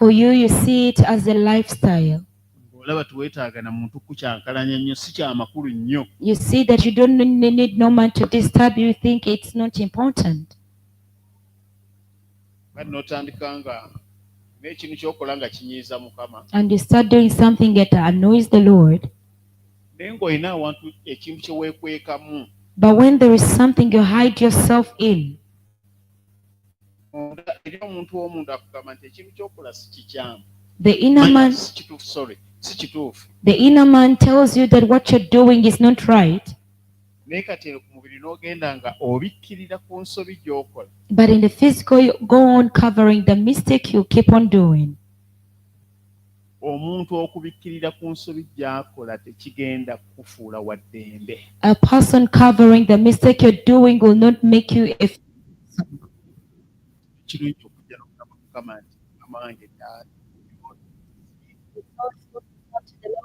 For you, you see it as a lifestyle. You see that you don't need no man to disturb you. You think it's not important. And you start doing something that annoys the Lord. But when there is something you hide yourself in, the inner man tells you that what you're doing is not right. But in the physical, you go on covering the mistake you keep on doing. A person covering the mistake you're doing will not make you a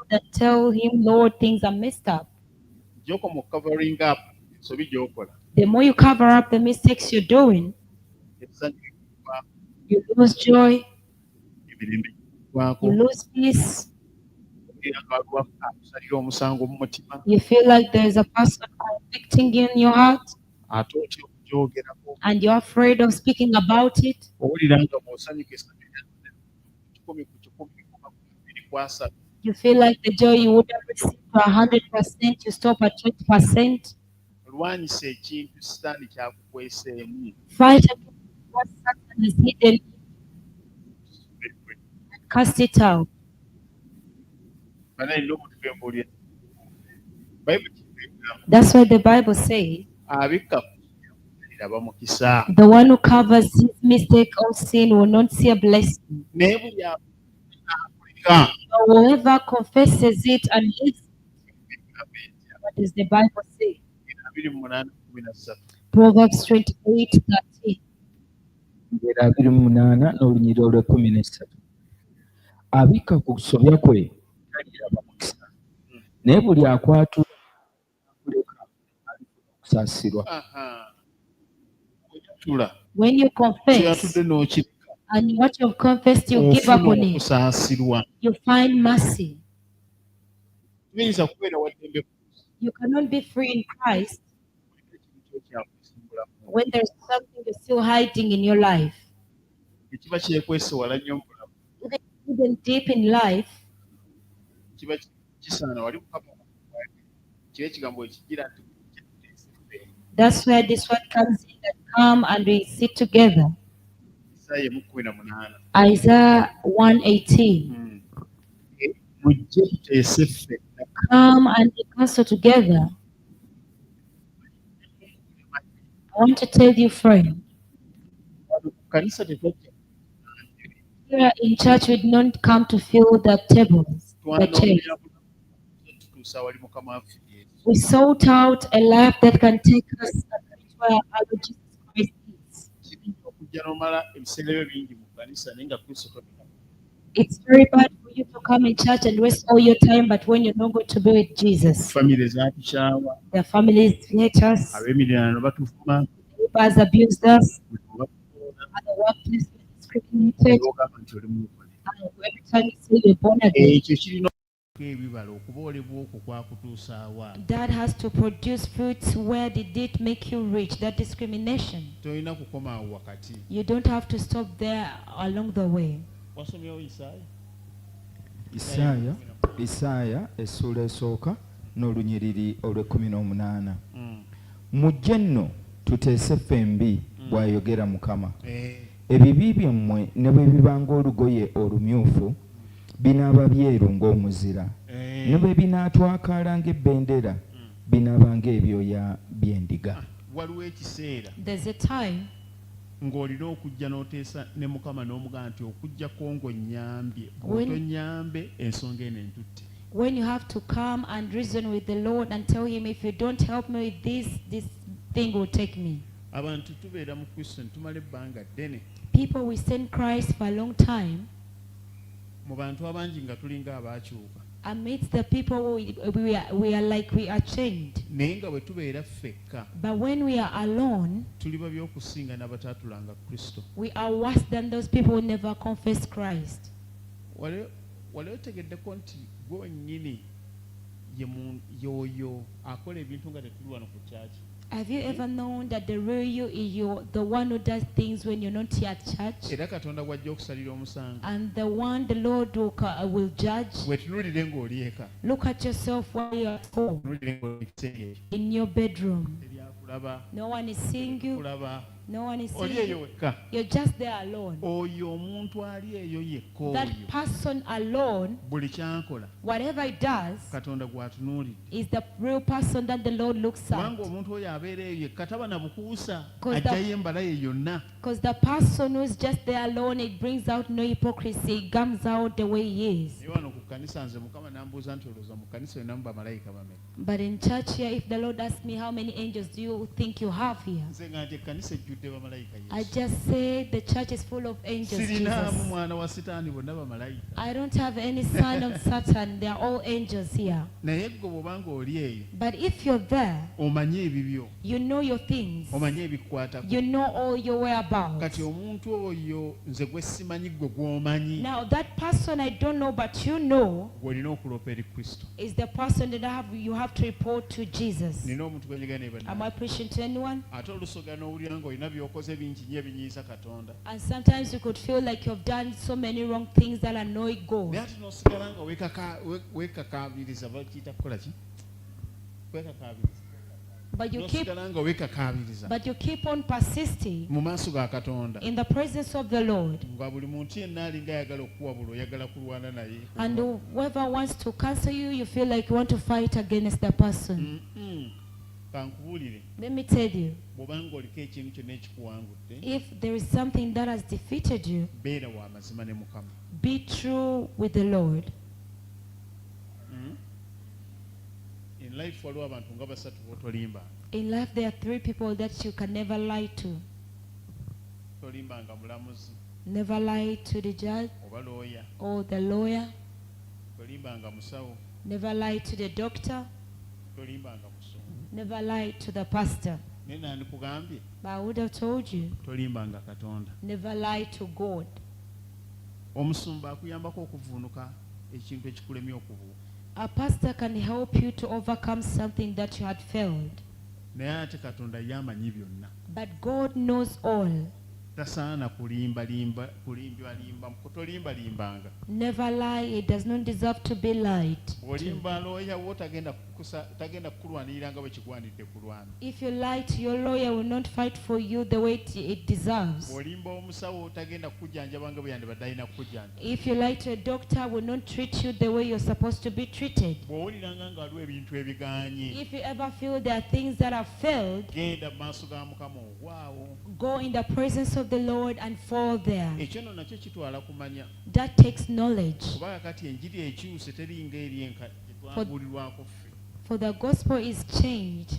and tell him, Lord, things are messed up. The more you cover up the mistakes you're doing, you lose joy, you lose peace. You feel like there's a person convicting you in your heart, and you're afraid of speaking about it. You feel like the joy you would have received to 100%, you stop at 20%. Fight against what Satan is hidden and cast it out. That's what the Bible says. The one who covers his mistake or sin will not see a blessing. Whoever confesses it and lives it. What does the Bible say? Proverbs 28:13. Abika ku kusobya kwe taliraba mukisa, naye buli akwatula okusaasirwa. When you confess and what you've confessed, you give up on it, you find mercy. You cannot be free in Christ when there's something you're still hiding in your life. Even deep in life, that's where this one comes in, that come and we sit together. Isaiah 1:18. Come and we counsel together. I want to tell you, friend, here in church we did not come to fill the tables, the chairs. We sought out a life that can take us where our Jesus Christ is. It's very bad for you to come in church and waste all your time, but when you're not going to be with Jesus, the families hate us, neighbors abused us, at the workplace we're discriminated, and every time you say you're born again, that has to produce fruits. Where did it make you rich? That discrimination. You don't have to stop there along the way. Isaaya essula esooka n'olunyiriri olw'18. Mujje nno tuteese ffembi bw'ayogera Mukama. Ebibi byammwe ne bwe bibanga olugoye olumyufu binaaba byeru ng'omuzira, ne bwe binaatwakaala ng'ebbendera binaabanga ebyoya by'endiga. There's a time ng'olina okujja n'oteesa ne Mukama n'omugamba nti okujjako ng'onnyambye, bw'otonnyambe ensonga eno entutte. When you have to come and reason with the Lord and tell him, if you don't help me with this thing will take me. Abantu tubeera mu Kristo ne tumala ebbanga ddene. People we stay in Christ for a long time. Mu bantu abangi nga tulinga abaakyuka. Amidst the people we are like we are chained. But when we are alone, we are worse than those people who never confess Christ. Have you ever known that the real you is the one who does things when you're not here at church? And the one the Lord will judge. Look at yourself while you're at home, in your bedroom. No one is seeing you. No one is seeing you. You're just there alone. That person alone, whatever he does, is the real person that the Lord looks at. Because the person who is just there alone, it brings out no hypocrisy. It comes out the way he is. But in church here, if the Lord asks me how many angels do you think you have here, I just say the church is full of angels. Jesus. I don't have any sign of Satan. They are all angels here. But if you're there, you know your things. You know all your whereabouts. Now that person I don't know, but you know, is the person that you have to report to Jesus. Am I preaching to anyone? And sometimes you could feel like you've done so many wrong things that annoy God. But you keep on persisting in the presence of the Lord. And whoever wants to cancel you, you feel like you want to fight against the person. Let me tell you, if there is something that has defeated you, be true with the Lord. In life there are three people that you can never lie to. Never lie to the judge or the lawyer. Never lie to the doctor. Never lie to the pastor. But I would have told you, never lie to God. A pastor can help you to overcome something that you had failed. But God knows all. Never lie, it does not deserve to be lied to. If you lie to your lawyer, will not fight for you the way it deserves. If you lie to a doctor, will not treat you the way you're supposed to be treated. If you ever feel there are things that have failed, go in the presence of the Lord and fall there. That takes knowledge. For the gospel is changed.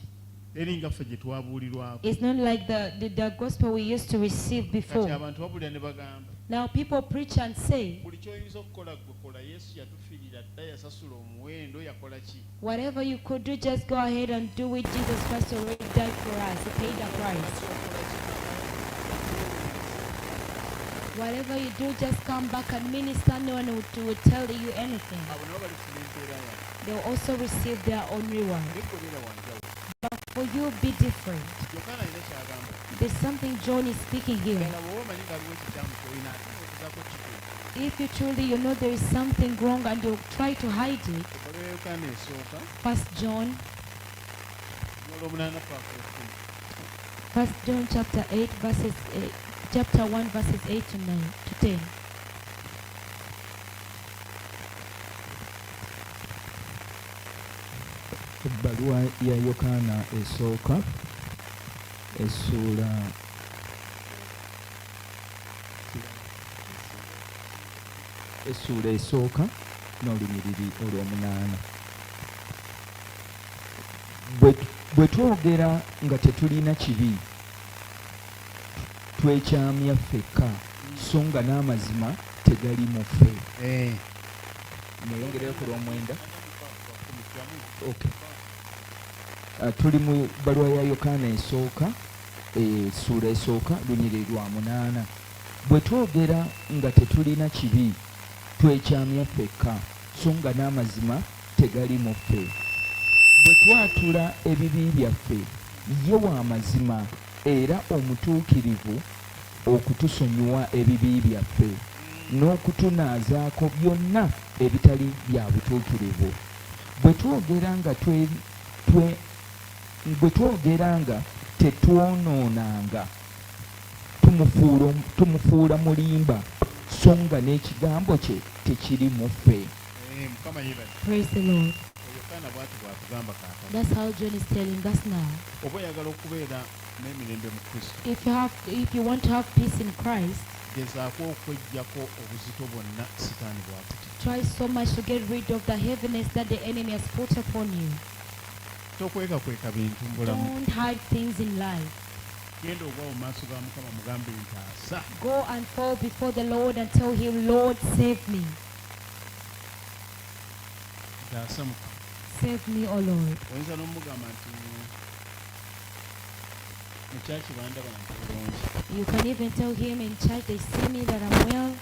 It's not like the gospel we used to receive before. Now people preach and say, whatever you could do, just go ahead and do it. Jesus Christ already died for us. He paid the price. Whatever you do, just come back and minister. No one will tell you anything. They will also receive their own reward. But for you, be different. There's something John is speaking here. If you truly know there is something wrong and you try to hide it, 1 John chapter 8 verses 8, chapter 1 verses 8 to 9 to 10. Ebbaluwa ya Yokaana esooka essuula esooka n'olunyiriri olw'omunaana. Bwe twogera nga tetulina kibi, twekyamya ffekka, so nga n'amazima tegali mu ffe. Mweyongereyo ku lw'omwenda. Okay. Tuli mu bbaluwa ya Yokaana esooka essuula esooka lunyiriri lwa 8. Bwe twogera nga tetulina kibi twekyamya ffekka so nga n'amazima tegali mu ffe. Bwe twatula ebibi byaffe ye wa mazima era omutuukirivu okutusonyiwa ebibi byaffe n'okutunaazaako byonna ebitali bya butuukirivu. Bwe twogera nga tetwonoonanga tumufuula mulimba so nga n'ekigambo kye tekiri mu ffe. Praise the Lord. That's how John is telling us now. If you want to have peace in Christ, try so much to get rid of the heaviness that the enemy has put upon you. Don't hide things in life. Go and fall before the Lord and tell him, Lord, save me. Save me, O Lord. You can even tell him in church, they see me that I'm well.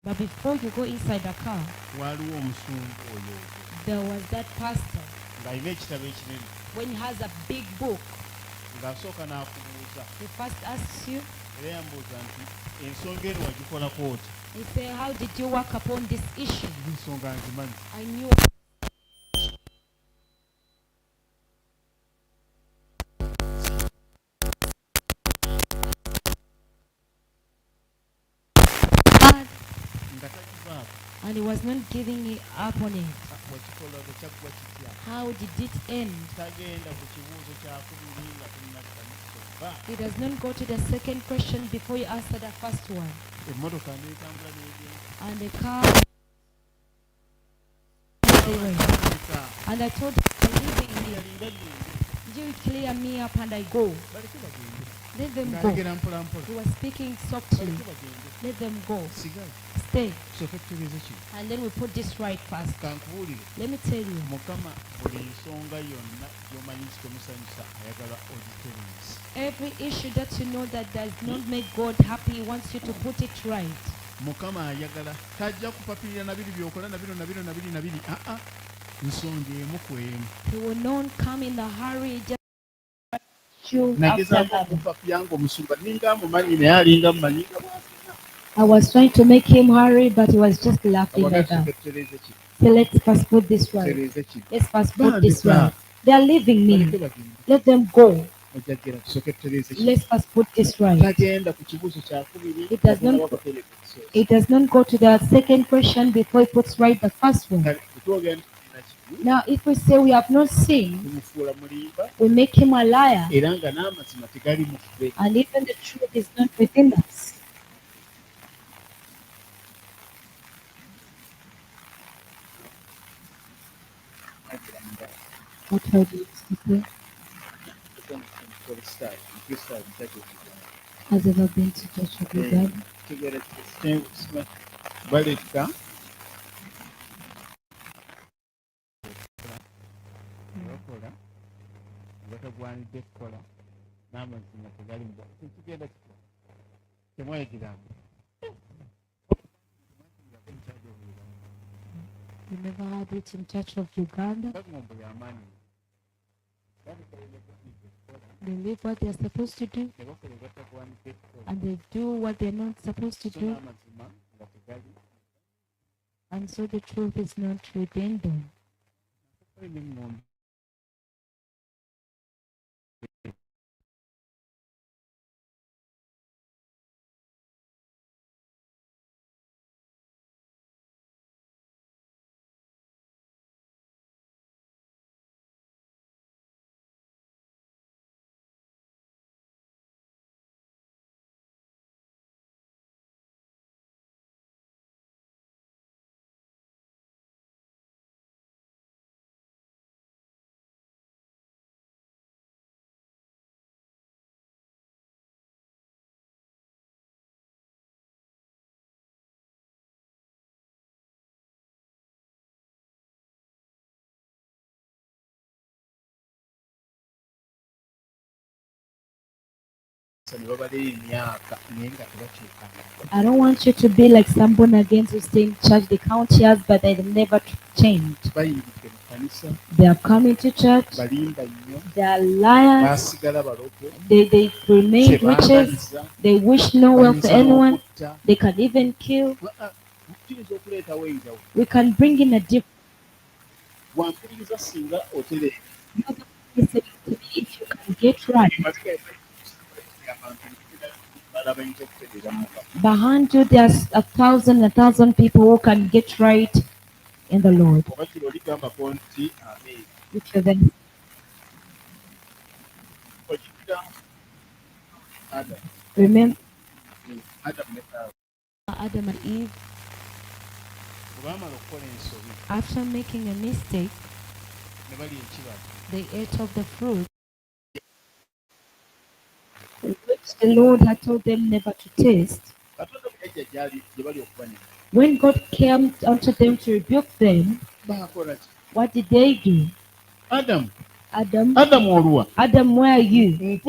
But before you go inside the car, there was that pastor. When he has a big book, he first asks you, he said, how did you work upon this issue? I knew. And he was not giving it up on it. How did it end? He does not go to the second question before you answer the first one. And the car. And I told him, I'm leaving here. You clear me up and I go. Let them go. He was speaking softly. Let them go. Stay. And then we put this right first. Let me tell you. Every issue that you know that does not make God happy, He wants you to put it right. He will not come in a hurry. I was trying to make him hurry, but he was just laughing like that. So let's first put this right. Let's first put this right. They are leaving me. Let them go. Let's first put this right. It does not go to the second question before he puts right the first one. Now, if we say we have not sinned, we make him a liar, and even the truth is not within us. What have you explained? Has ever been to Church of Uganda? You never had it in Church of Uganda? They live what they're supposed to do, and they do what they're not supposed to do, and so the truth is not within them. I don't want you to be like some born again who stay in church. They count years, but they never change. They are coming to church. They are liars. They remain witches. They wish no well for anyone. They can even kill. We can bring in a different. If you can get right. Behind you, there's 1,000 people who can get right in the Lord. Which are then remember Adam and Eve, after making a mistake, they ate of the fruit which the Lord had told them never to taste. When God came unto them to rebuke them, what did they do? Adam, where are you?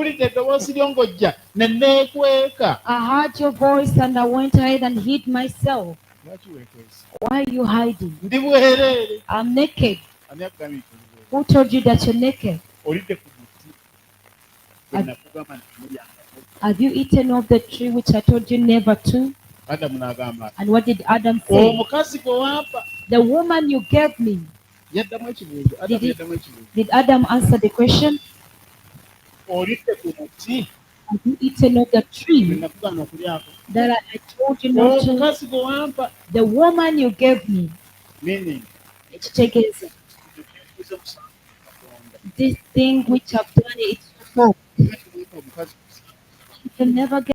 I heard your voice and I went ahead and hid myself. Why are you hiding? I'm naked. Who told you that you're naked? Have you eaten of the tree which I told you never to? And what did Adam say? The woman you gave me. Did Adam answer the question? Have you eaten of the tree that I told you not to? The woman you gave me. Take it. This thing which I've done, it's for. You can never get